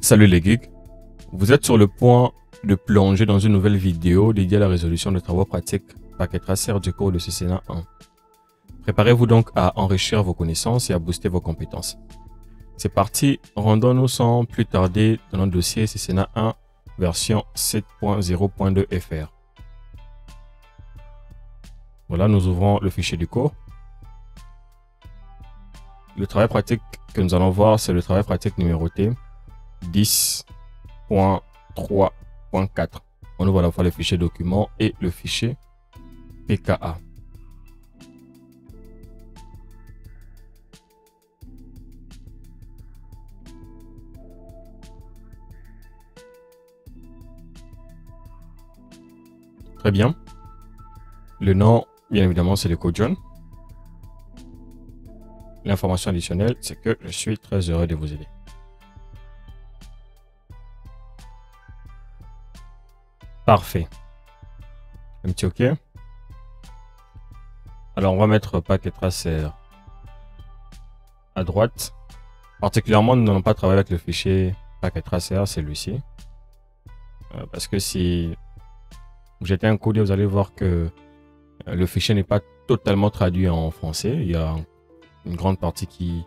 Salut les geeks, vous êtes sur le point de plonger dans une nouvelle vidéo dédiée à la résolution de travaux pratiques paquet tracer du cours de CCNA 1. Préparez-vous donc à enrichir vos connaissances et à booster vos compétences. C'est parti, rendons-nous sans plus tarder dans notre dossier CCNA 1 version 7.0.2 FR. Voilà, nous ouvrons le fichier du cours. Le travail pratique que nous allons voir, c'est le travail pratique numéroté 10.3.4. On ouvre à la fois le fichier document et le fichier PKA. Très bien. Le nom, bien évidemment, c'est le code jaune. L'information additionnelle, c'est que je suis très heureux de vous aider. Parfait. Un petit OK. Alors, on va mettre paquet tracer à droite. Particulièrement, nous n'allons pas travailler avec le fichier paquet tracer, celui-ci. Parce que si vous jetez un coup d'œil, vous allez voir que le fichier n'est pas totalement traduit en français. Il y a une grande partie qui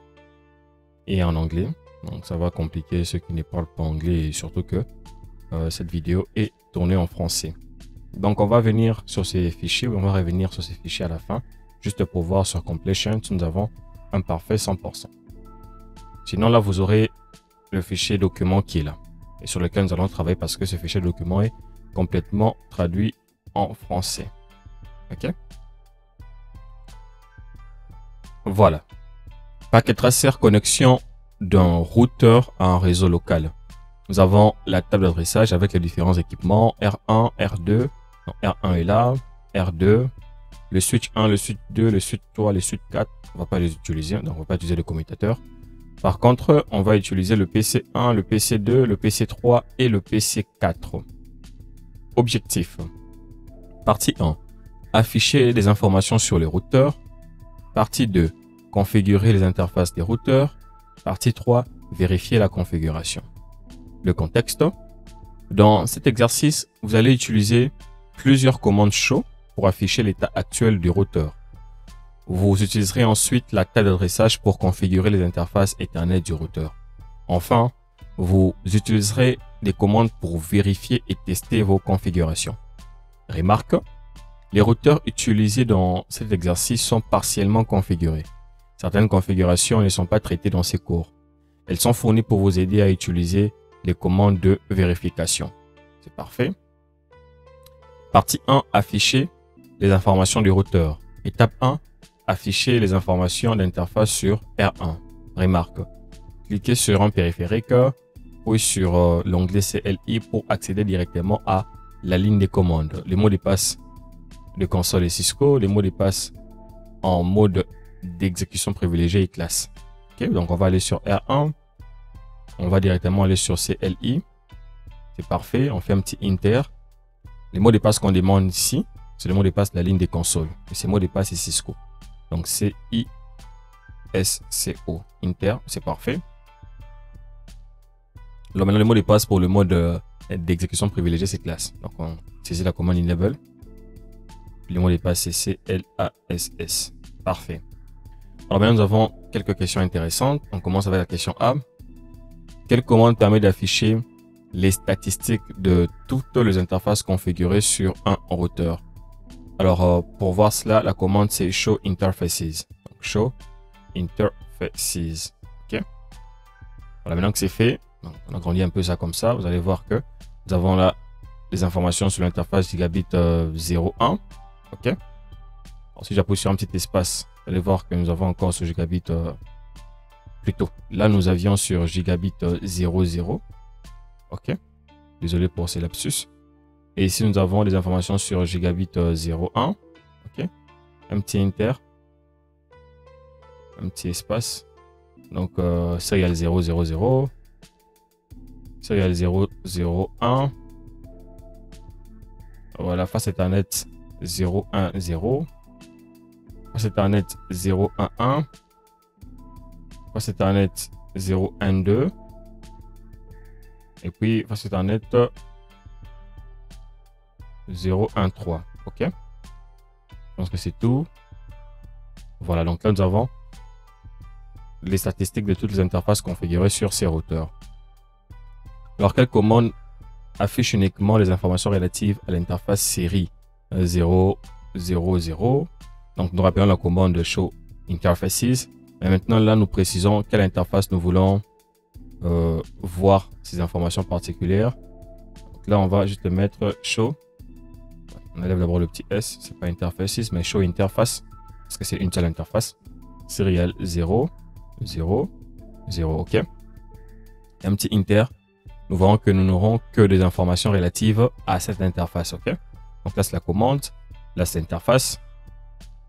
est en anglais. Donc, ça va compliquer ceux qui ne parlent pas anglais et surtout que cette vidéo est tournée en français. Donc, on va venir sur ces fichiers, on va revenir sur ces fichiers à la fin, juste pour voir sur completion si nous avons un parfait 100%. Sinon, là, vous aurez le fichier document qui est là et sur lequel nous allons travailler parce que ce fichier document est complètement traduit en français. OK? Voilà. Paquet tracer connexion d'un routeur à un réseau local. Nous avons la table d'adressage avec les différents équipements R1, R2. Non, R1 est là, R2, le switch 1, le switch 2, le switch 3, le switch 4. On ne va pas les utiliser, donc on ne va pas utiliser le commutateur. Par contre, on va utiliser le PC1, le PC2, le PC3 et le PC4. Objectif. Partie 1. Afficher des informations sur les routeurs. Partie 2. Configurer les interfaces des routeurs. Partie 3. Vérifier la configuration. Le contexte. Dans cet exercice, vous allez utiliser plusieurs commandes show pour afficher l'état actuel du routeur. Vous utiliserez ensuite la table d'adressage pour configurer les interfaces Ethernet du routeur. Enfin, vous utiliserez des commandes pour vérifier et tester vos configurations. Remarque, les routeurs utilisés dans cet exercice sont partiellement configurés. Certaines configurations ne sont pas traitées dans ces cours. Elles sont fournies pour vous aider à utiliser les commandes de vérification. C'est parfait. Partie 1, afficher les informations du routeur. Étape 1, afficher les informations d'interface sur R1. Remarque, cliquez sur un périphérique, puis sur l'onglet CLI pour accéder directement à la ligne des commandes. Les mots de passe de console et Cisco, les mots de passe en mode d'exécution privilégiée et classe. Okay, donc on va aller sur R1. On va directement aller sur CLI. C'est parfait. On fait un petit enter. Les mots de passe qu'on demande ici, c'est le mot de passe de la ligne des consoles. Et ces mots de passe est Cisco. Donc CISCO. Enter. C'est parfait. Alors maintenant, le mot de passe pour le mode d'exécution privilégiée, c'est classe. Donc on saisit la commande enable. Le mot de passe c'est CLASS. Parfait. Alors maintenant, nous avons quelques questions intéressantes. On commence avec la question A. Quelle commande permet d'afficher les statistiques de toutes les interfaces configurées sur un routeur? Alors, pour voir cela, la commande c'est show interfaces. Donc, show interfaces. OK. Voilà, maintenant que c'est fait, donc, on agrandit un peu ça comme ça. Vous allez voir que nous avons là les informations sur l'interface gigabit 01. OK. Alors, si j'appuie sur un petit espace, vous allez voir que nous avons encore ce gigabit plutôt. Là, nous avions sur gigabit 00. OK. Désolé pour ces lapsus. Et ici, nous avons des informations sur gigabit 01. OK. Un petit enter. Un petit espace. Donc, serial 000. Serial 001. Voilà, face Ethernet 010. Face Ethernet 011. Face Ethernet 012. Et puis, face Ethernet 013. OK. Je pense que c'est tout. Voilà, donc là, nous avons les statistiques de toutes les interfaces configurées sur ces routeurs. Alors, quelle commande affiche uniquement les informations relatives à l'interface série 000? Donc, nous rappelons la commande show interfaces. Et maintenant, là, nous précisons quelle interface nous voulons voir ces informations particulières. Donc là, on va juste mettre show. On enlève d'abord le petit S, c'est pas interfaces, mais show interface, parce que c'est une seule interface. Serial 0, 0, 0, OK. Et un petit inter. Nous verrons que nous n'aurons que des informations relatives à cette interface, OK. Donc là, c'est la commande. Là, c'est l'interface.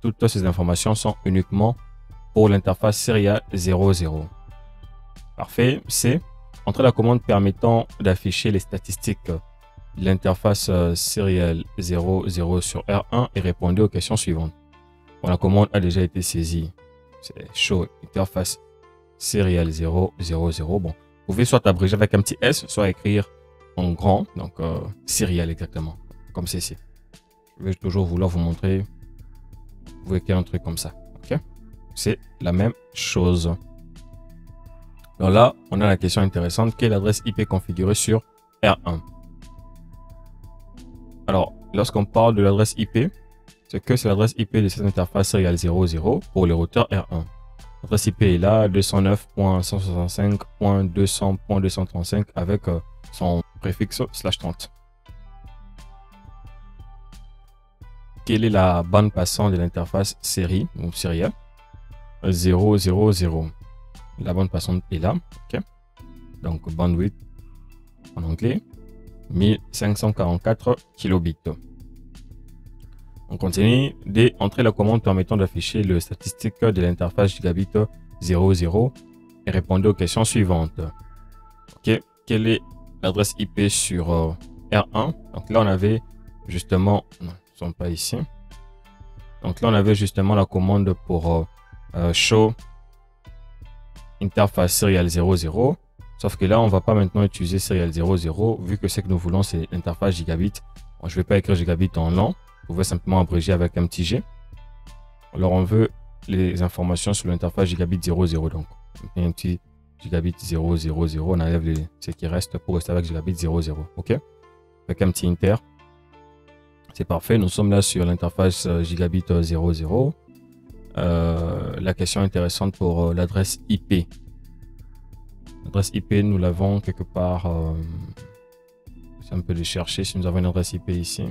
Toutes ces informations sont uniquement pour l'interface serial 00. Parfait. C'est entrer la commande permettant d'afficher les statistiques de l'interface serial 00 sur R1 et répondez aux questions suivantes. Bon, la commande a déjà été saisie. C'est show interface serial 000. Bon, vous pouvez soit abréger avec un petit S, soit écrire en grand, donc serial exactement, comme ceci. Je vais toujours vouloir vous montrer. Vous écrivez un truc comme ça. OK? C'est la même chose. Alors là, on a la question intéressante. Quelle adresse IP configurée sur R1? Alors, lorsqu'on parle de l'adresse IP, c'est que c'est l'adresse IP de cette interface serial 00 pour les routeurs R1. L'adresse IP est là, 209.165.200.235 avec son préfixe /30. Quelle est la bande passante de l'interface série ou serial 000? La bande passante est là. OK. Donc, bandwidth en anglais, 1544 kilobits. On continue d'entrer la commande permettant d'afficher les statistiques de l'interface gigabit 00 et répondez aux questions suivantes. OK. Quelle est l'adresse IP sur R1? Donc là, on avait justement... Non, ils ne sont pas ici. Donc là, on avait justement la commande pour show interface serial 00. Sauf que là, on ne va pas maintenant utiliser serial 00 vu que ce que nous voulons, c'est l'interface gigabit. Bon, je ne vais pas écrire gigabit en long. Vous pouvez simplement abréger avec un petit G. Alors, on veut les informations sur l'interface gigabit 00. Donc, un petit gigabit 000. On enlève ce qui reste pour rester avec gigabit 00. OK? Avec un petit inter. C'est parfait. Nous sommes là sur l'interface gigabit 00. La question intéressante pour l'adresse IP. L'adresse IP, nous l'avons quelque part. C'est un peu de chercher si nous avons une adresse IP ici.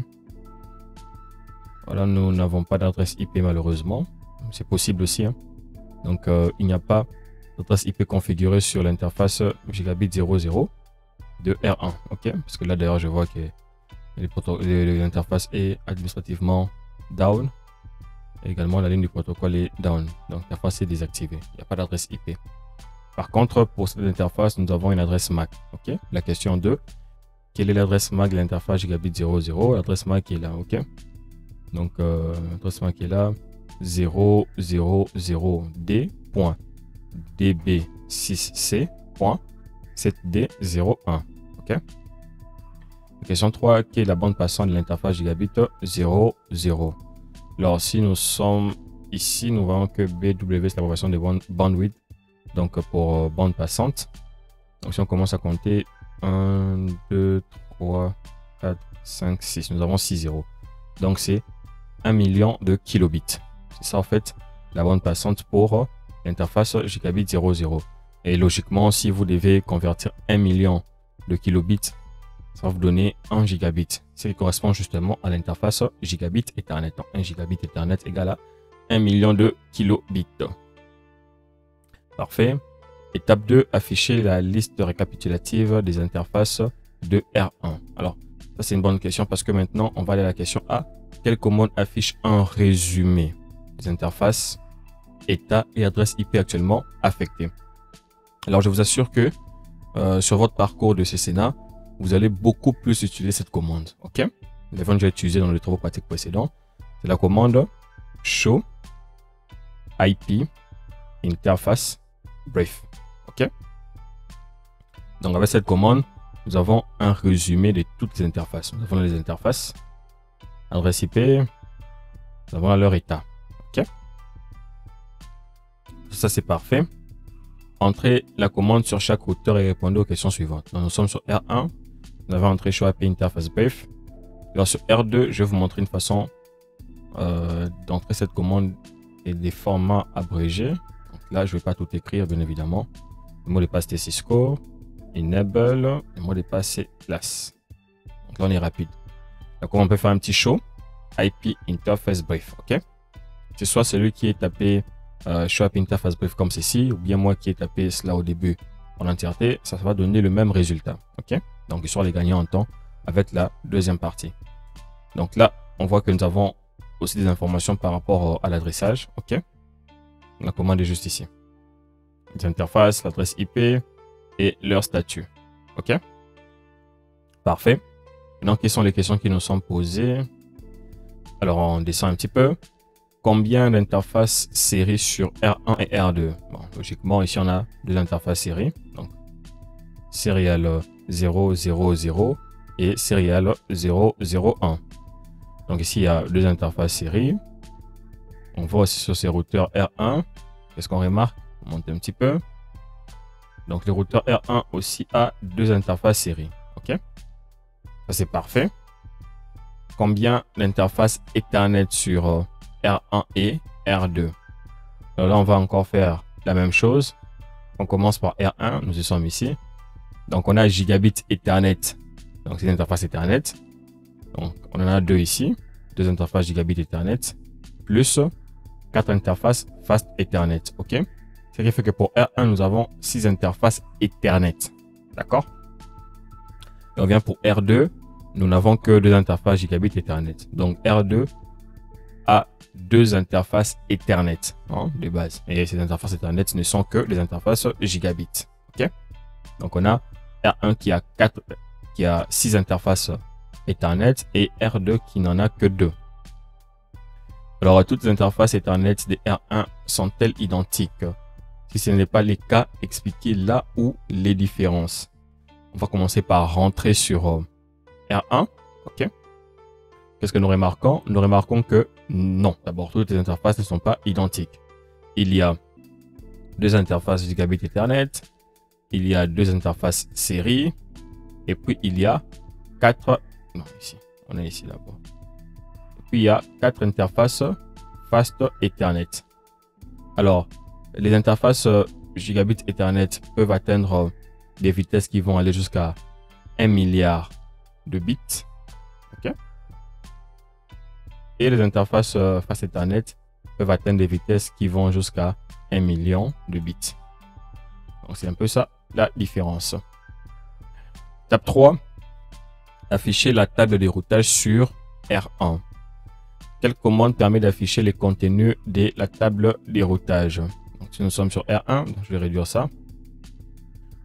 Voilà, nous n'avons pas d'adresse IP malheureusement. C'est possible aussi. Hein. Donc, il n'y a pas d'adresse IP configurée sur l'interface gigabit 00 de R1. OK? Parce que là, d'ailleurs, je vois que l'interface est administrativement down. Et également, la ligne du protocole est down. Donc, l'interface est désactivée. Il n'y a pas d'adresse IP. Par contre, pour cette interface, nous avons une adresse MAC. OK? La question 2. Quelle est l'adresse MAC de l'interface gigabit 00? L'adresse MAC est là. OK? Donc, l'adresse MAC est là. 000.db6c.7d01. OK? Question 3. Quelle est la bande passante de l'interface gigabit 00? Alors, si nous sommes ici, nous voyons que BW, c'est l'abréviation de bandwidth. Donc, pour bande passante. Donc, si on commence à compter 1, 2, 3, 4, 5, 6. Nous avons 6 zéros. Donc, c'est 1 million de kilobits. C'est ça, en fait, la bande passante pour l'interface gigabit 00. Et logiquement, si vous devez convertir 1 million de kilobits, ça va vous donner 1 gigabit. Ce qui correspond justement à l'interface gigabit Ethernet. 1 gigabit Ethernet égale à 1 million de kilobits. Parfait. Étape 2, afficher la liste récapitulative des interfaces de R1. Alors, ça c'est une bonne question parce que maintenant, on va aller à la question A. Quelle commande affiche un résumé des interfaces, état et adresse IP actuellement affectées? Alors, je vous assure que sur votre parcours de CCNA, vous allez beaucoup plus utiliser cette commande. OK? Nous l'avons déjà utilisé dans les travaux pratiques précédents. C'est la commande show IP interface brief. OK? Donc, avec cette commande, nous avons un résumé de toutes les interfaces. Nous avons les interfaces, adresse IP, nous avons leur état. OK? Ça, c'est parfait. Entrez la commande sur chaque routeur et répondez aux questions suivantes. Donc, nous sommes sur R1. Nous avons entré Show API Interface Brief. Alors, sur R2, je vais vous montrer une façon d'entrer cette commande et des formats abrégés. Donc là, je ne vais pas tout écrire, bien évidemment. Le mot de passe, c'est Cisco. Enable. Le mot de passe, c'est Place. Donc là, on est rapide. Donc, on peut faire un petit show IP Interface Brief. OK? C'est soit celui qui est tapé Show API Interface Brief comme ceci, ou bien moi qui ai tapé cela au début en entièreté, ça va donner le même résultat. OK? Donc, ils sont les gagnants en temps avec la deuxième partie. Donc là, on voit que nous avons aussi des informations par rapport à l'adressage. OK? La commande est juste ici. Les interfaces, l'adresse IP et leur statut. OK? Parfait. Maintenant, quelles sont les questions qui nous sont posées? Alors, on descend un petit peu. Combien d'interfaces série sur R1 et R2? Bon, logiquement, ici, on a deux interfaces série. Donc, serial 000 et serial 001. Donc ici, il y a deux interfaces série. On voit aussi sur ces routeurs R1. Qu'est-ce qu'on remarque? On monte un petit peu. Donc le routeur R1 aussi a deux interfaces série. OK? Ça, c'est parfait. Combien d'interfaces Ethernet sur R1 et R2? Alors là, on va encore faire la même chose. On commence par R1. Nous y sommes ici. Donc on a gigabit Ethernet. Donc c'est une interface Ethernet. Donc, on en a deux ici, deux interfaces gigabit Ethernet, plus 4 interfaces fast Ethernet. OK? Ce qui fait que pour R1, nous avons 6 interfaces Ethernet. D'accord? Et on vient pour R2, nous n'avons que deux interfaces gigabit Ethernet. Donc, R2 a deux interfaces Ethernet de base. Et ces interfaces Ethernet ne sont que des interfaces gigabit. OK? Donc, on a R1 qui a 6 interfaces Ethernet et R2 qui n'en a que 2. Alors, toutes les interfaces Ethernet des R1 sont-elles identiques? Si ce n'est pas le cas, expliquez là où les différences. On va commencer par rentrer sur R1. OK? Qu'est-ce que nous remarquons? Nous remarquons que non. D'abord, toutes les interfaces ne sont pas identiques. Il y a deux interfaces gigabit Ethernet. Il y a deux interfaces série. Et puis, il y a 4... Non, ici. On est ici, là-bas. Et puis, il y a 4 interfaces Fast Ethernet. Alors, les interfaces Gigabit Ethernet peuvent atteindre des vitesses qui vont aller jusqu'à 1 milliard de bits. OK? Et les interfaces Fast Ethernet peuvent atteindre des vitesses qui vont jusqu'à 1 million de bits. Donc, c'est un peu ça, la différence. Étape 3. Afficher la table de routage sur R1. Quelle commande permet d'afficher les contenus de la table de routage? Donc, si nous sommes sur R1, je vais réduire ça.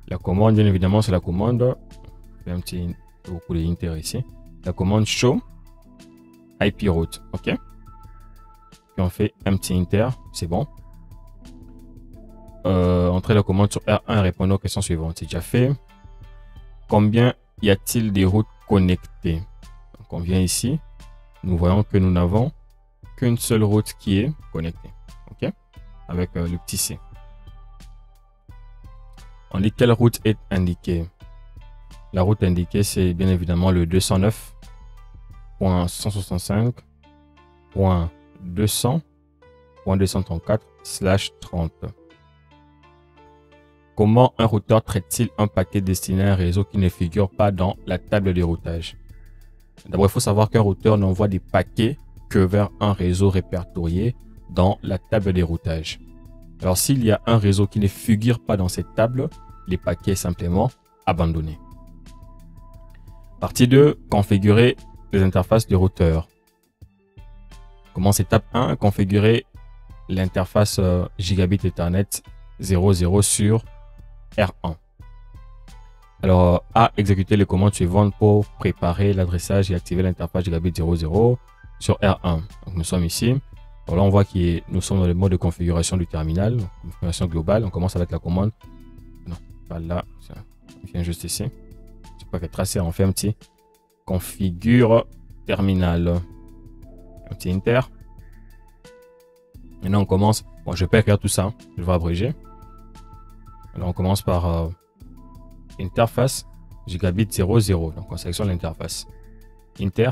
La commande, bien évidemment, c'est la commande. Je fais un petit beaucoup de inter ici. La commande show IP route. OK. Puis on fait un petit inter. C'est bon. Entrez la commande sur R1 et répondez aux questions suivantes. C'est déjà fait. Combien y a-t-il des routes connectées? Donc on vient ici. Nous voyons que nous n'avons qu'une seule route qui est connectée. OK? Avec le petit C. On dit quelle route est indiquée. La route indiquée, c'est bien évidemment le 209.165.200.234/30. Comment un routeur traite-t-il un paquet destiné à un réseau qui ne figure pas dans la table de routage? D'abord, il faut savoir qu'un routeur n'envoie des paquets que vers un réseau répertorié dans la table de routage. Alors, s'il y a un réseau qui ne figure pas dans cette table, les paquets sont simplement abandonnés. Partie 2, configurer les interfaces de routeur. Commence étape 1, configurer l'interface Gigabit Ethernet 00 sur R1. Alors, A, exécuter les commandes suivantes pour préparer l'adressage et activer l'interface Gigabit 00 sur R1. Donc, nous sommes ici. Alors là, on voit que nous sommes dans le mode de configuration du terminal, configuration globale. On commence avec la commande. Non, pas là. Ça vient juste ici. sur paquet tracer, on fait un petit configure terminal. Un petit enter. Maintenant, on commence. Bon, je peux écrire tout ça. Je vais abréger. Alors, on commence par interface gigabit 00. Donc, on sélectionne l'interface. Inter.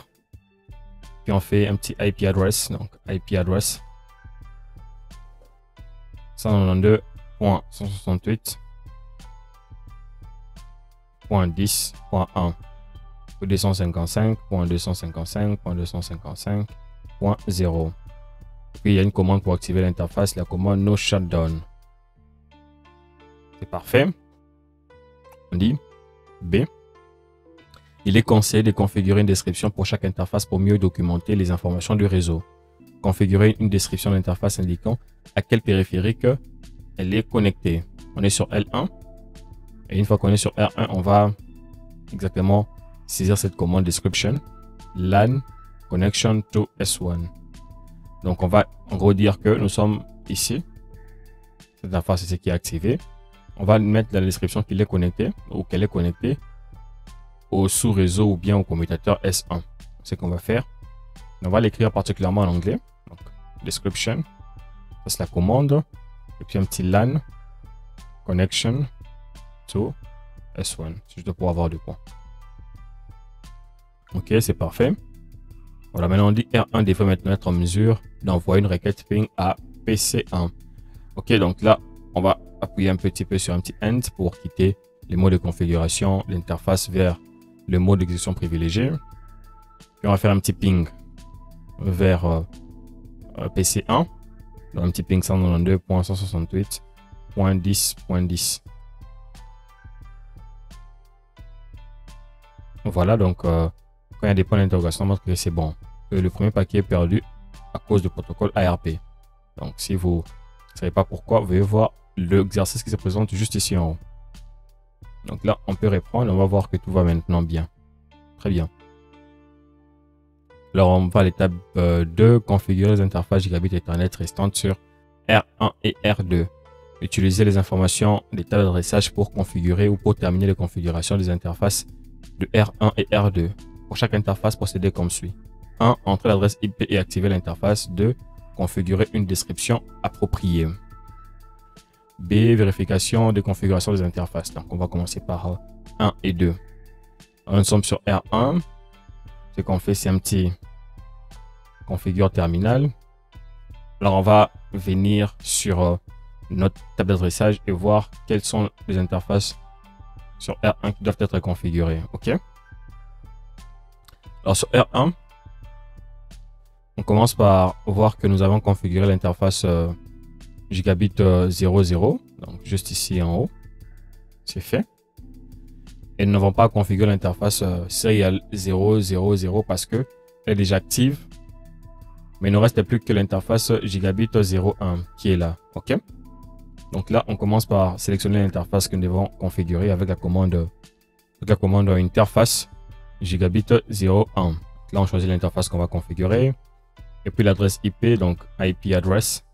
Puis, on fait un petit IP address. Donc, IP address 192.168.10.1 255.255.255.0. Puis il y a une commande pour activer l'interface, la commande no shutdown. C'est parfait. On dit B. Il est conseillé de configurer une description pour chaque interface pour mieux documenter les informations du réseau. Configurer une description d'interface indiquant à quel périphérique elle est connectée. On est sur L1. Et une fois qu'on est sur R1, on va exactement saisir cette commande description LAN connection to S1. Donc on va en gros dire que nous sommes ici. Cette interface c'est ce qui est activé. On va mettre dans la description qu'il est connecté ou qu'elle est connectée au sous-réseau ou bien au commutateur S1. C'est ce qu'on va faire. On va l'écrire particulièrement en anglais. Donc description, ça c'est la commande. Et puis un petit LAN connection to S1. C'est juste pour avoir 2 points. Ok, c'est parfait. Voilà, maintenant on dit R1 devrait maintenant être en mesure d'envoyer une requête ping à PC1. Ok, donc là, on va appuyer un petit peu sur un petit end pour quitter les modes de configuration, l'interface vers le mode d'exécution privilégié. Puis on va faire un petit ping vers PC1. Donc un petit ping 192.168.10.10. Voilà, donc quand il y a des points d'interrogation, on montre que c'est bon. Le premier paquet est perdu à cause du protocole ARP. Donc si vous ne savez pas pourquoi, vous allez voir l'exercice qui se présente juste ici en haut. Donc là, on peut reprendre. On va voir que tout va maintenant bien. Très bien. Alors on va à l'étape 2, configurer les interfaces gigabit Ethernet restantes sur R1 et R2. Utiliser les informations des tables d'adressage pour configurer ou pour terminer les configurations des interfaces de R1 et R2. Pour chaque interface, procédez comme suit. 1. Entrer l'adresse IP et activer l'interface. 2. Configurer une description appropriée. B. Vérification des configurations des interfaces. Donc, on va commencer par 1 et 2. Alors, nous sommes sur R1. Ce qu'on fait, c'est un petit configure terminal. Alors, on va venir sur notre table d'adressage et voir quelles sont les interfaces sur R1 qui doivent être configurées. OK? Alors, sur R1, on commence par voir que nous avons configuré l'interface gigabit 00. Donc, juste ici en haut. C'est fait. Et nous n'avons pas configuré l'interface serial 000 parce que elle est déjà active. Mais il ne reste plus que l'interface gigabit 01 qui est là. OK? Donc là, on commence par sélectionner l'interface que nous devons configurer avec la commande interface gigabit 01. Là, on choisit l'interface qu'on va configurer. Et puis l'adresse IP, donc IP address.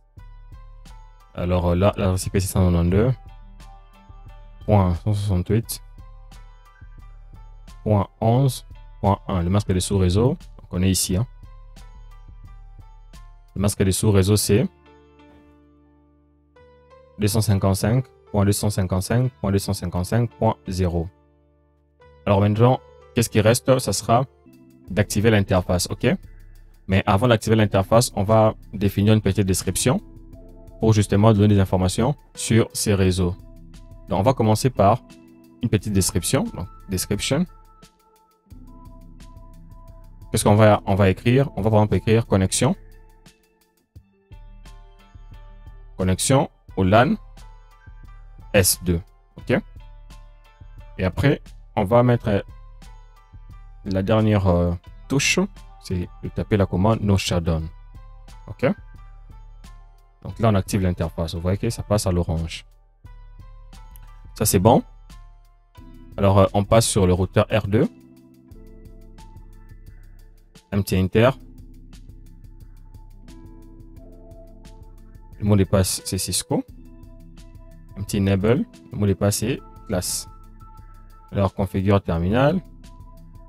Alors là, l'adresse IP c'est 192.168.11.1. Le masque des sous-réseaux, donc on est ici. Hein. Le masque des sous-réseaux c'est 255.255.255.0. Alors maintenant, qu'est-ce qui reste? Ça sera d'activer l'interface, ok? Mais avant d'activer l'interface, on va définir une petite description pour justement donner des informations sur ces réseaux. Donc, on va commencer par une petite description. Donc, description. Qu'est-ce qu'on va écrire? On va par exemple écrire connexion. Connexion au LAN S2. OK? Et après, on va mettre la dernière touche. C'est de taper la commande no shutdown. OK? Donc là, on active l'interface. Vous voyez que ça passe à l'orange. Ça, c'est bon. Alors, on passe sur le routeur R2. Un petit enter. Le mot de passe, c'est Cisco. Un petit enable. Le mot de passe, c'est classe. Alors, configure terminal.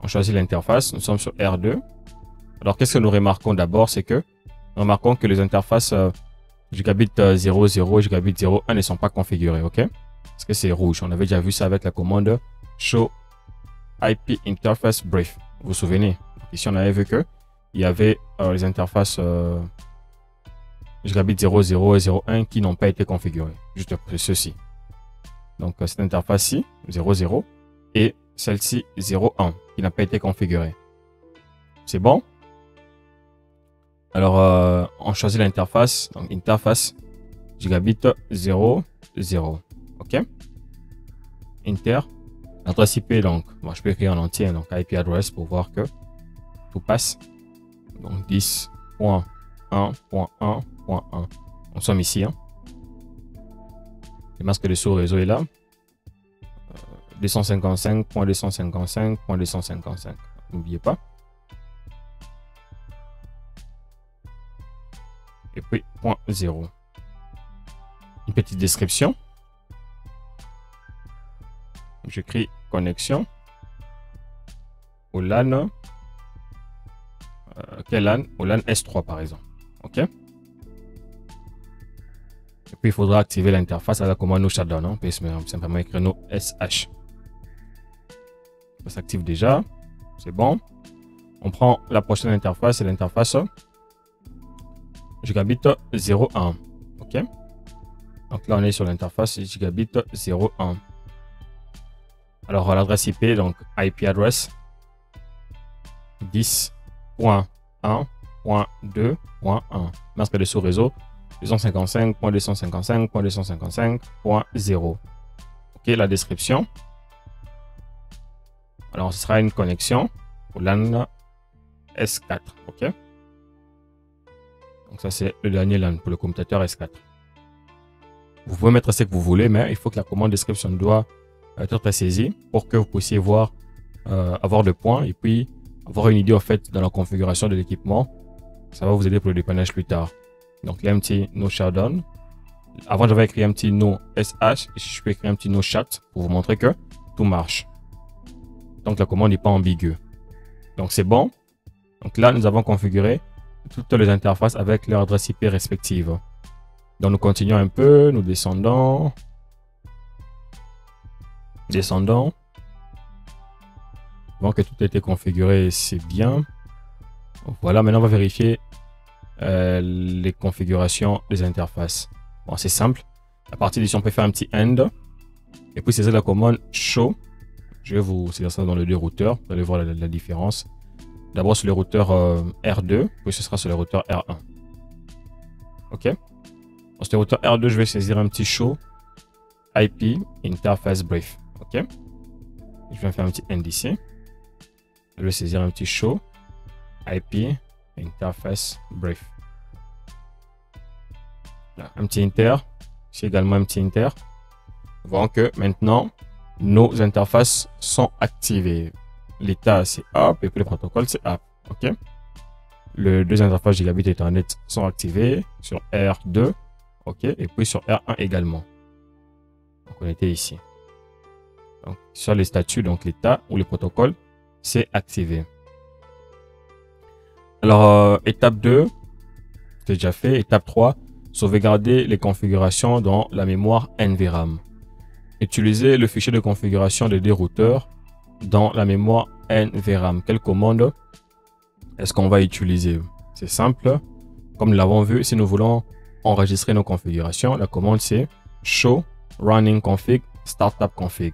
On choisit l'interface. Nous sommes sur R2. Alors, qu'est-ce que nous remarquons d'abord? C'est que nous remarquons que les interfaces gigabit 00 et gigabit 01 ne sont pas configurées. OK? Parce que c'est rouge. On avait déjà vu ça avec la commande show IP interface brief. Vous vous souvenez? Ici, on avait vu que il y avait les interfaces gigabit 00 et 01 qui n'ont pas été configurées. Juste pour ceci. Donc, cette interface-ci, 00, et celle-ci, 01, qui n'a pas été configurée. C'est bon? Alors, on choisit l'interface. Donc, interface gigabit 00. OK? Inter. L'adresse IP, donc, moi, je peux écrire en entier, donc IP address pour voir que tout passe. Donc, 10.1.1.1. Nous sommes ici. Hein. Le masque de sous-réseau est là. 255.255.255. N'oubliez pas. Et puis, point 0. Une petite description. J'écris connexion au LAN. Quel LAN? Au LAN S3 par exemple. OK? Et puis il faudra activer l'interface à la commande no shutdown. On peut simplement écrire no SH. Ça s'active déjà. C'est bon. On prend la prochaine interface, c'est l'interface gigabit 01. OK? Donc là, on est sur l'interface gigabit 01. Alors, l'adresse IP, donc IP address 10.1.2.1. Masque de sous-réseau 255.255.255.0. OK, la description. Alors, ce sera une connexion au LAN S4. OK? Donc, ça, c'est le dernier LAN pour le commutateur S4. Vous pouvez mettre ce que vous voulez, mais il faut que la commande description doit être saisie pour que vous puissiez voir, avoir de points et puis avoir une idée en fait dans la configuration de l'équipement. Ça va vous aider pour le dépannage plus tard. Donc, l'empty no shutdown. Avant, j'avais écrit un petit no SH. Ici, je peux écrire un petit no shut pour vous montrer que tout marche. Donc, la commande n'est pas ambiguë. Donc, c'est bon. Donc, là, nous avons configuré toutes les interfaces avec leur adresse IP respective. Donc, nous continuons un peu. Nous descendons. Descendons. Bon, que tout a été configuré, c'est bien. Donc, voilà, maintenant, on va vérifier les configurations des interfaces. Bon, c'est simple. À partir d'ici, on peut faire un petit end. Et puis, c'est la commande show. Je vais vous saisir ça dans les deux routeurs. Vous allez voir la différence. D'abord sur le routeur R2, puis ce sera sur le routeur R1. OK. Dans ce routeur R2, je vais saisir un petit show IP interface brief. OK. Je vais faire un petit end ici. Je vais saisir un petit show IP interface brief. Là, un petit inter. Ici également un petit inter. Nous voyons que maintenant, nos interfaces sont activées. L'état c'est up et puis le protocole c'est up. OK. Les deux interfaces gigabit Ethernet sont activées sur R2. OK. Et puis sur R1 également. Donc on était ici. Donc sur les statuts, donc l'état ou le protocole c'est activé. Alors étape 2, c'est déjà fait. Étape 3, sauvegarder les configurations dans la mémoire NVRAM. Utilisez le fichier de configuration des deux routeurs dans la mémoire NVRAM. Quelle commande est-ce qu'on va utiliser? C'est simple. Comme nous l'avons vu, si nous voulons enregistrer nos configurations, la commande c'est show running config startup config.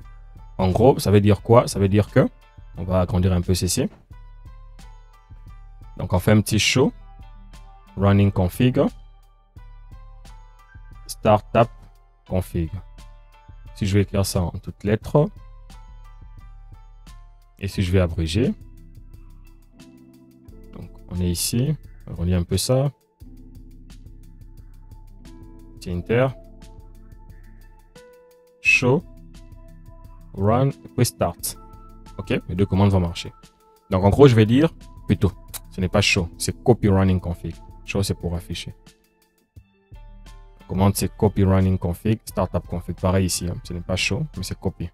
En gros, ça veut dire quoi? Ça veut dire que, on va agrandir un peu ceci. Donc, on fait un petit show running config startup config. Si je vais écrire ça en toutes lettres, et si je vais abréger, donc on est ici, on relie un peu ça, petit enter, show, run, et puis start. OK, les deux commandes vont marcher. Donc en gros, je vais dire, plutôt, ce n'est pas show, c'est copy running config. Show, c'est pour afficher. La commande, c'est copy running config, startup config. Pareil ici, hein. Ce n'est pas show, mais c'est copy.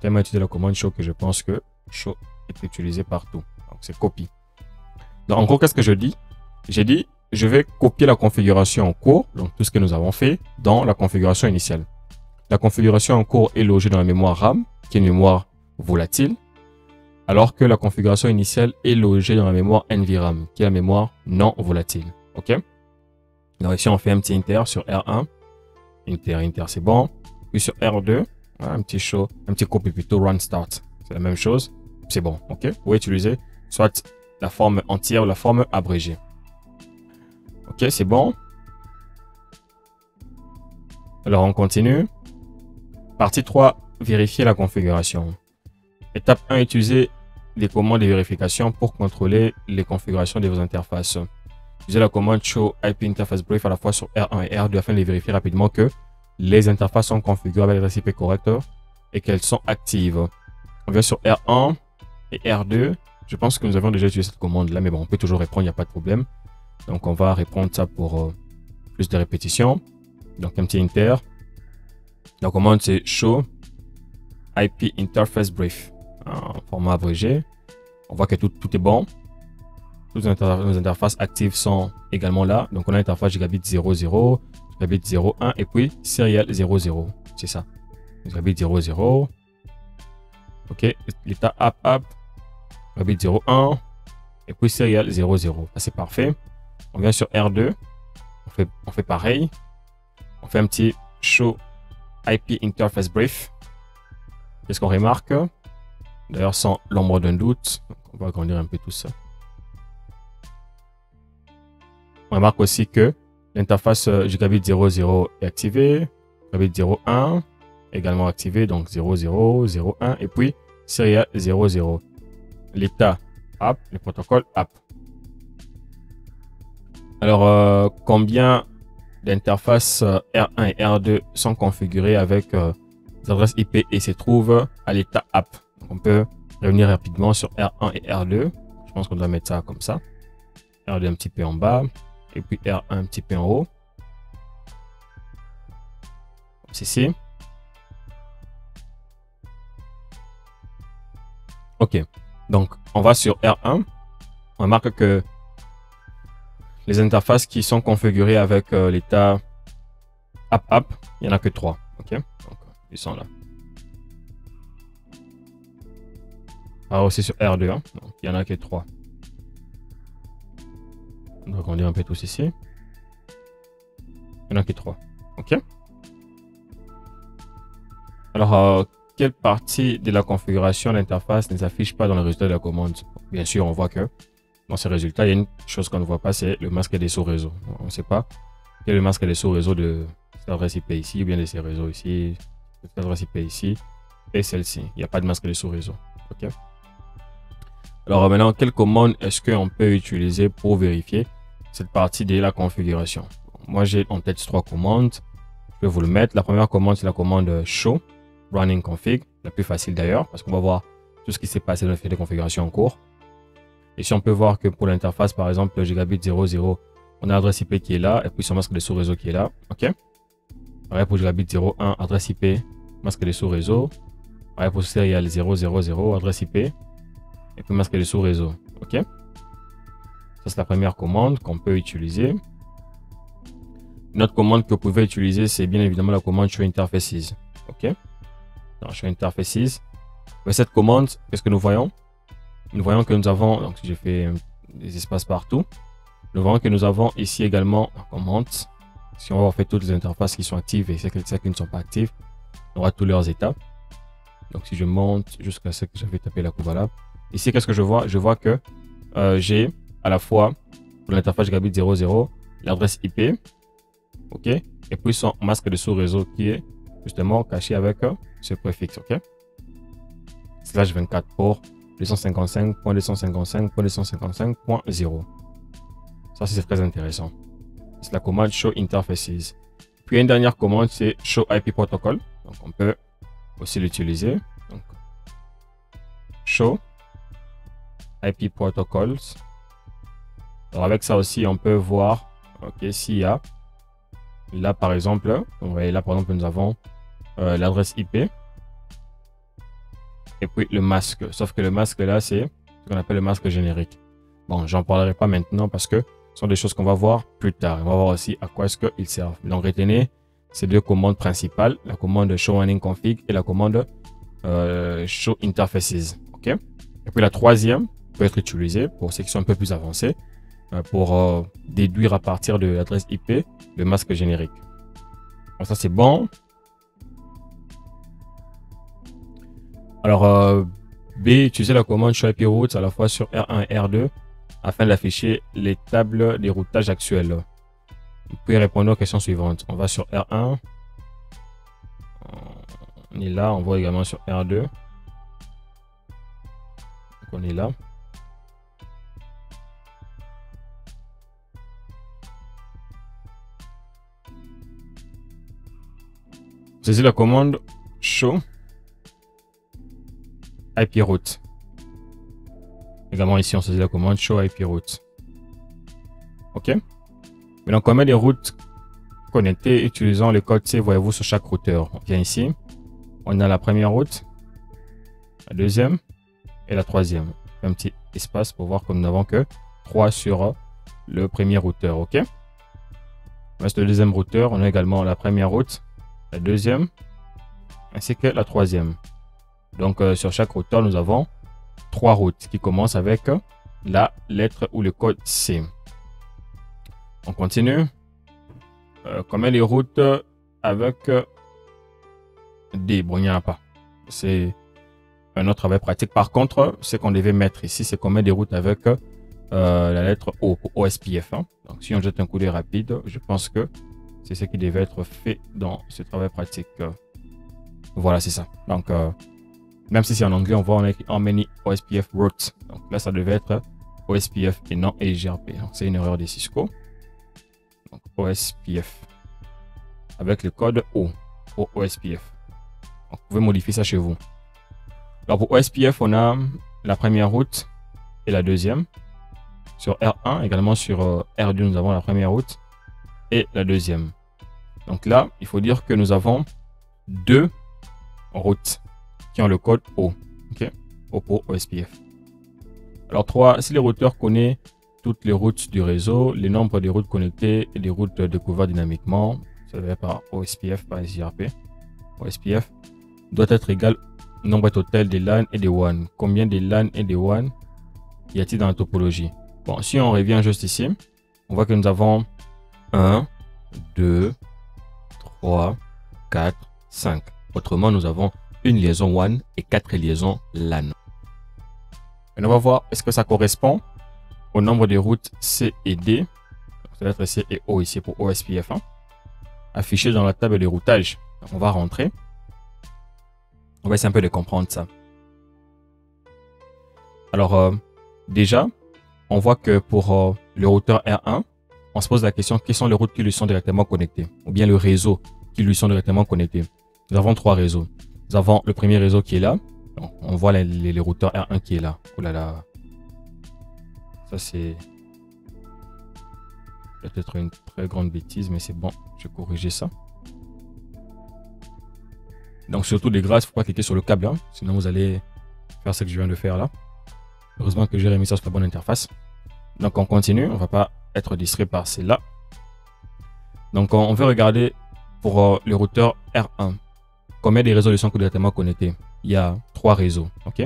tellement utilisé la commande show que je pense que show est utilisé partout. Donc, c'est copie. Donc, en gros, qu'est-ce que je dis? J'ai dit, je vais copier la configuration en cours, donc tout ce que nous avons fait, dans la configuration initiale. La configuration en cours est logée dans la mémoire RAM, qui est une mémoire volatile, alors que la configuration initiale est logée dans la mémoire NVRAM, qui est la mémoire non volatile. OK? Donc ici, on fait un petit inter sur R1. Inter, c'est bon. Puis sur R2, un petit show, un petit copy plutôt run start. C'est la même chose. C'est bon. OK? Vous pouvez utiliser soit la forme entière ou la forme abrégée. OK, c'est bon. Alors, on continue. Partie 3, vérifier la configuration. Étape 1, utiliser des commandes de vérification pour contrôler les configurations de vos interfaces. Utilisez la commande show IP interface brief à la fois sur R1 et R2 afin de vérifier rapidement que les interfaces sont configurées avec l'adresse IP correcte et qu'elles sont actives. On vient sur R1 et R2. Je pense que nous avons déjà utilisé cette commande là, mais bon, on peut toujours répondre, il n'y a pas de problème. Donc, on va répondre ça pour plus de répétitions. Donc, un petit inter. La commande, c'est show IP interface brief en format abrégé. On voit que tout est bon. Toutes nos interfaces actives sont également là. Donc, on a l'interface gigabit 00, gigabit 01 et puis serial 00. C'est ça. Gigabit 00. OK. L'état app, gigabit 01 et puis serial 00. Ça, c'est parfait. On vient sur R2. On fait pareil. On fait un petit show IP interface brief. Qu'est-ce qu'on remarque? D'ailleurs, sans l'ombre d'un doute. On va agrandir un peu tout ça. On remarque aussi que l'interface gigabit 00 est activée. Gigabit 01 également activé. Donc 00, 01 et puis serial 00. L'état app, le protocole app. Alors, combien d'interfaces R1 et R2 sont configurées avec des adresses IP et se trouvent à l'état app? Donc, on peut revenir rapidement sur R1 et R2. Je pense qu'on doit mettre ça comme ça. R2 un petit peu en bas et puis R1 un petit peu en haut. Comme ceci. OK. Donc, on va sur R1. On remarque que les interfaces qui sont configurées avec l'état app, il n'y en a que 3. OK? Donc, ils sont là. Alors aussi sur R2, hein? Donc, il n'y en a que 3. On va agrandir un peu tous ici. Il n'y en a que 3. OK? Alors, quelle partie de la configuration de l'interface ne s'affiche pas dans le résultat de la commande? Bien sûr, on voit que dans ces résultats, il y a une chose qu'on ne voit pas, c'est le masque des sous-réseaux. On ne sait pas quel est le masque des sous-réseaux de cette adresse IP ici, ou bien de ces réseaux ici, cette adresse IP ici, et celle-ci. Il n'y a pas de masque des sous-réseaux. OK? Alors maintenant, quelle commande est-ce qu'on peut utiliser pour vérifier cette partie de la configuration? Moi, j'ai en tête 3 commandes. Je vais vous le mettre. La première commande, c'est la commande show running config, la plus facile d'ailleurs, parce qu'on va voir tout ce qui s'est passé dans les configurations en cours. Ici, on peut voir que pour l'interface, par exemple, le gigabit 00, on a l'adresse IP qui est là, et puis son masque de sous-réseau qui est là. OK? Pareil pour gigabit 01, adresse IP, masque de sous-réseau. Pareil pour serial 000, adresse IP, et puis masque de sous-réseau. OK? Ça, c'est la première commande qu'on peut utiliser. Une autre commande que vous pouvez utiliser, c'est bien évidemment la commande show interfaces. OK? Dans show interfaces. Avec cette commande, qu'est-ce que nous voyons? Nous voyons que nous avons, donc j'ai fait des espaces partout. Nous voyons que nous avons ici également la commande. Si on va faire toutes les interfaces qui sont actives et celles qui ne sont pas actives, on aura tous leurs états. Donc si je monte jusqu'à ce que j'avais tapé la couve là. Ici, qu'est-ce que je vois? Je vois que j'ai à la fois pour l'interface gigabit 00 l'adresse IP, OK, et puis son masque de sous-réseau qui est justement caché avec ce préfixe, OK, slash 24 pour 255.255.255.0. Ça, c'est très intéressant. C'est la commande show interfaces. Puis une dernière commande, c'est show IP protocol. Donc on peut aussi l'utiliser. Donc show IP protocols. Alors avec ça aussi, on peut voir, OK, s'il y a là par exemple, vous voyez là par exemple, nous avons l'adresse IP. et puis le masque. Sauf que le masque là, c'est ce qu'on appelle le masque générique. Bon, j'en parlerai pas maintenant parce que ce sont des choses qu'on va voir plus tard. On va voir aussi à quoi est-ce qu'ils servent. Donc, retenez ces deux commandes principales, la commande show running config et la commande show interfaces. OK? Et puis la troisième peut être utilisée pour ceux qui sont un peu plus avancés pour déduire à partir de l'adresse IP le masque générique. Donc, ça, c'est bon. Alors, B, utiliser la commande show IP routes à la fois sur R1 et R2 afin d'afficher les tables des routages actuels. Vous pouvez répondre aux questions suivantes. On va sur R1. On est là. On voit également sur R2. Donc, on est là. Saisissez la commande show IP route. Également ici, on saisit la commande show IP route. OK. Maintenant, combien de routes connectées utilisant le code C voyez-vous sur chaque routeur? On vient ici. On a la première route, la deuxième et la troisième. Un petit espace pour voir que nous n'avons que 3 sur le premier routeur. OK. Reste le deuxième routeur. On a également la première route, la deuxième ainsi que la troisième. Donc, sur chaque routeur, nous avons 3 routes qui commencent avec la lettre ou le code C. On continue. Combien de routes avec D? Bon, il n'y en a pas. C'est un autre travail pratique. Par contre, ce qu'on devait mettre ici, c'est combien de routes avec la lettre O pour OSPF. Hein. Donc, si on jette un coup d'œil rapide, je pense que c'est ce qui devait être fait dans ce travail pratique. Voilà, c'est ça. Donc, même si c'est en anglais, on voit en many OSPF routes. Donc là, ça devait être OSPF et non EGRP. C'est une erreur de Cisco. Donc OSPF avec le code O pour OSPF. Donc, vous pouvez modifier ça chez vous. Alors pour OSPF, on a la première route et la deuxième. Sur R1, également sur R2, nous avons la première route et la deuxième. Donc là, il faut dire que nous avons 2 routes qui ont le code O. OK? O pour OSPF. Alors 3, si le routeur connaît toutes les routes du réseau, les nombres des routes connectées et des routes découvertes dynamiquement, ça va par OSPF, par SGRP. OSPF doit être égal au nombre total des LAN et des WAN. Combien de LAN et de WAN y a-t-il dans la topologie? Bon, si on revient juste ici, on voit que nous avons 1, 2, 3, 4, 5. Autrement, nous avons une liaison WAN et 4 liaisons LAN. Et on va voir est-ce que ça correspond au nombre de routes C et D. Ça va être C et O ici pour OSPF. Hein, affiché dans la table de routage. Donc, on va rentrer. On va essayer un peu de comprendre ça. Alors, déjà, on voit que pour le routeur R1, on se pose la question, quelles sont les routes qui lui sont directement connectées? Ou bien le réseau qui lui sont directement connectés. Nous avons 3 réseaux. Nous avons le premier réseau qui est là. Donc, on voit les routeurs R1 qui est là. Oh là là. Ça, c'est peut-être une très grande bêtise, mais c'est bon. Je vais corriger ça. Donc, surtout des grâces, il ne faut pas cliquer sur le câble. Hein, sinon, vous allez faire ce que je viens de faire là. Heureusement que j'ai remis ça sur la bonne interface. Donc, on continue. On ne va pas être distrait par celle-là. Donc, on veut regarder pour le routeur R1. Combien de réseaux sont directement connectés? Il y a 3 réseaux. OK?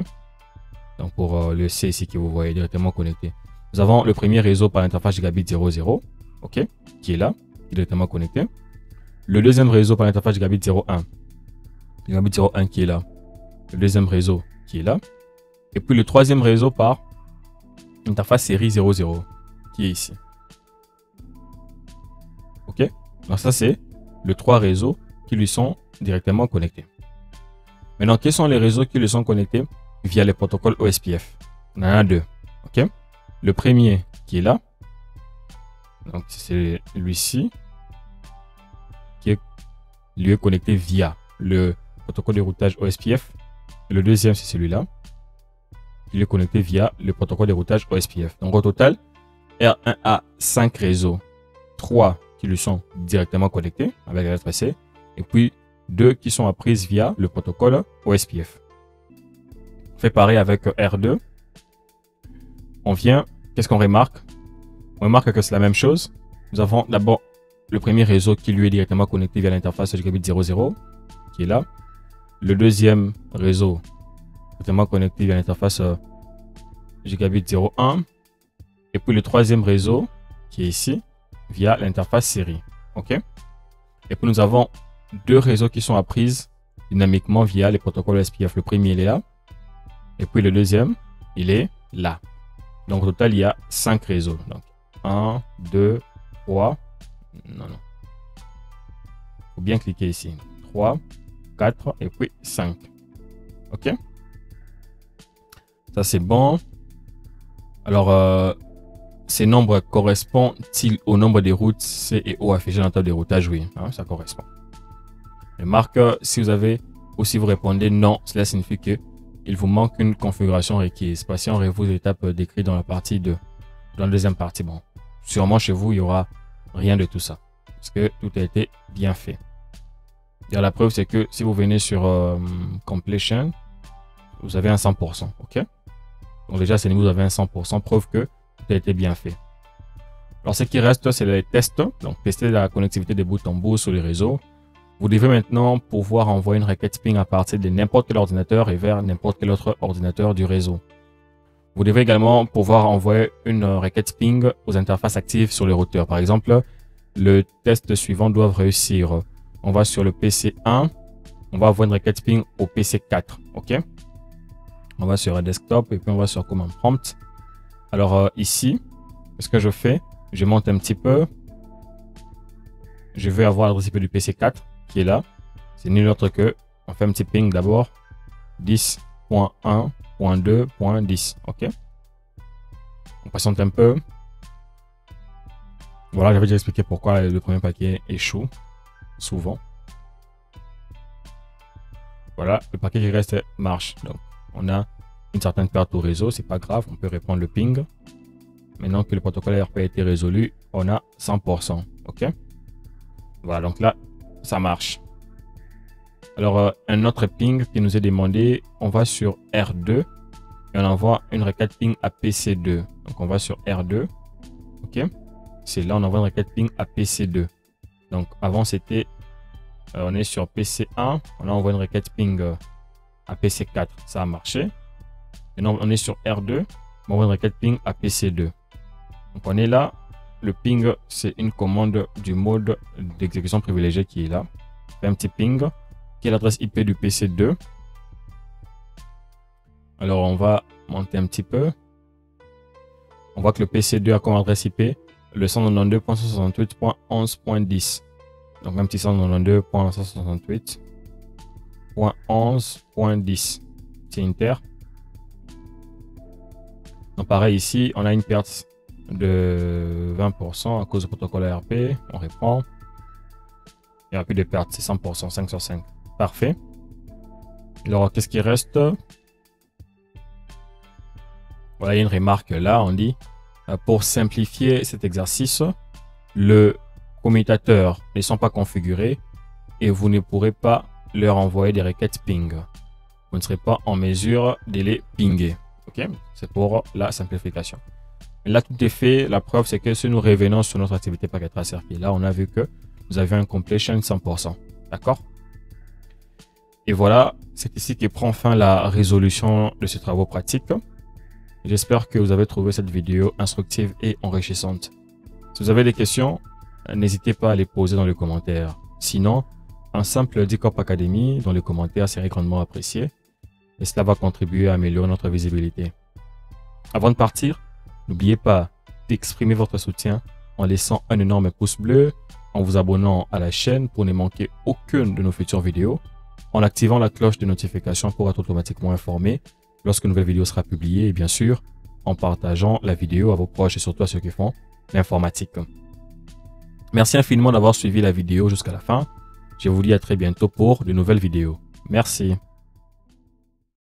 Donc, pour le C ici que vous voyez directement connecté. Nous avons le premier réseau par l'interface gigabit 00. OK? Qui est là. Qui est directement connecté. Le deuxième réseau par l'interface gigabit 01. Gigabit 01 qui est là. Le deuxième réseau qui est là. Et puis le troisième réseau par interface série 00 qui est ici. OK? Donc ça, c'est les 3 réseaux qui lui sont directement connectés. Maintenant, quels sont les réseaux qui lui sont connectés via le protocole OSPF? On en a 2. OK? Le premier qui est là. Donc, c'est lui-ci qui est lui est connecté via le protocole de routage OSPF. Et le deuxième, c'est celui-là qui est connecté via le protocole de routage OSPF. Donc, au total, R1 a 5 réseaux. 3 qui lui sont directement connectés avec la lettre C. Et puis, 2 qui sont apprises via le protocole OSPF. fait pareil avec R2. On vient, qu'est-ce qu'on remarque? On remarque que c'est la même chose. Nous avons d'abord le premier réseau qui lui est directement connecté via l'interface gigabit 00, qui est là. Le deuxième réseau directement connecté via l'interface gigabit 01. Et puis le troisième réseau qui est ici via l'interface série. OK? Et puis nous avons deux réseaux qui sont apprises dynamiquement via les protocoles SPF. Le premier, il est là. Et puis le deuxième, il est là. Donc au total, il y a 5 réseaux. Donc 1, 2, 3. Non. Il faut bien cliquer ici. 3, 4 et puis 5. OK? Ça, c'est bon. Alors, ces nombres correspondent-ils au nombre des routes C et O affichées dans la table de routage? Oui, hein, ça correspond. Remarque, si vous avez ou si vous répondez non, cela signifie que il vous manque une configuration requise. Passez en revue les étapes décrites dans la partie 2. Dans la deuxième partie, bon, sûrement chez vous, il n'y aura rien de tout ça. Parce que tout a été bien fait. Et la preuve, c'est que si vous venez sur Completion, vous avez un 100%. OK? Donc déjà, c'est niveau vous avez un 100%. Preuve que tout a été bien fait. Alors, ce qui reste, c'est les tests. Donc, tester la connectivité des bout en bout sur les réseaux. Vous devez maintenant pouvoir envoyer une requête ping à partir de n'importe quel ordinateur et vers n'importe quel autre ordinateur du réseau. Vous devez également pouvoir envoyer une requête ping aux interfaces actives sur le routeur. Par exemple, le test suivant doit réussir. On va sur le PC 1, on va envoyer une requête ping au PC 4. OK? On va sur un desktop et puis on va sur command prompt. Alors ici, ce que je fais, je monte un petit peu. Je vais avoir l'adresse IP du PC 4 qui est là. C'est nul autre que, on fait un petit ping d'abord, 10.1.2.10. OK? On patiente un peu. Voilà, j'avais déjà expliqué pourquoi le premier paquet échoue souvent. Voilà, le paquet qui reste marche. Donc, on a une certaine perte au réseau, c'est pas grave, on peut répondre le ping. Maintenant que le protocole ARP a été résolu, on a 100%. OK? Voilà, donc là, ça marche. Alors, un autre ping qui nous est demandé, on va sur R2 et on envoie une requête ping à PC2. Donc, on va sur R2. OK? C'est là, on envoie une requête ping à PC2. Donc, avant, c'était, on est sur PC1, on envoie une requête ping à PC4. Ça a marché. Maintenant, on est sur R2, on envoie une requête ping à PC2. Donc, on est là. Le ping, c'est une commande du mode d'exécution privilégié qui est là. Fait un petit ping, qui est l'adresse IP du PC2. Alors, on va monter un petit peu. On voit que le PC2 a comme adresse IP le 192.168.11.10. Donc, un petit 192.168.11.10. C'est Inter. Donc, pareil ici, on a une perte de 20% à cause du protocole ARP. On reprend. Il n'y a plus de perte, c'est 100%, 5 sur 5. Parfait. Alors, qu'est-ce qui reste? Voilà, il y a une remarque là, on dit, pour simplifier cet exercice, le commutateur ne sont pas configurés et vous ne pourrez pas leur envoyer des requêtes ping. Vous ne serez pas en mesure de les pinguer. OK? C'est pour la simplification. Là, tout est fait. La preuve, c'est que si nous revenons sur notre activité packet tracer, là, on a vu que vous avez un completion 100%. D'accord? Et voilà, c'est ici que prend fin la résolution de ces travaux pratiques. J'espère que vous avez trouvé cette vidéo instructive et enrichissante. Si vous avez des questions, n'hésitez pas à les poser dans les commentaires. Sinon, un simple DCORP Academy dans les commentaires serait grandement apprécié et cela va contribuer à améliorer notre visibilité. Avant de partir, n'oubliez pas d'exprimer votre soutien en laissant un énorme pouce bleu, en vous abonnant à la chaîne pour ne manquer aucune de nos futures vidéos, en activant la cloche de notification pour être automatiquement informé lorsqu'une nouvelle vidéo sera publiée et bien sûr en partageant la vidéo à vos proches et surtout à ceux qui font l'informatique. Merci infiniment d'avoir suivi la vidéo jusqu'à la fin. Je vous dis à très bientôt pour de nouvelles vidéos. Merci.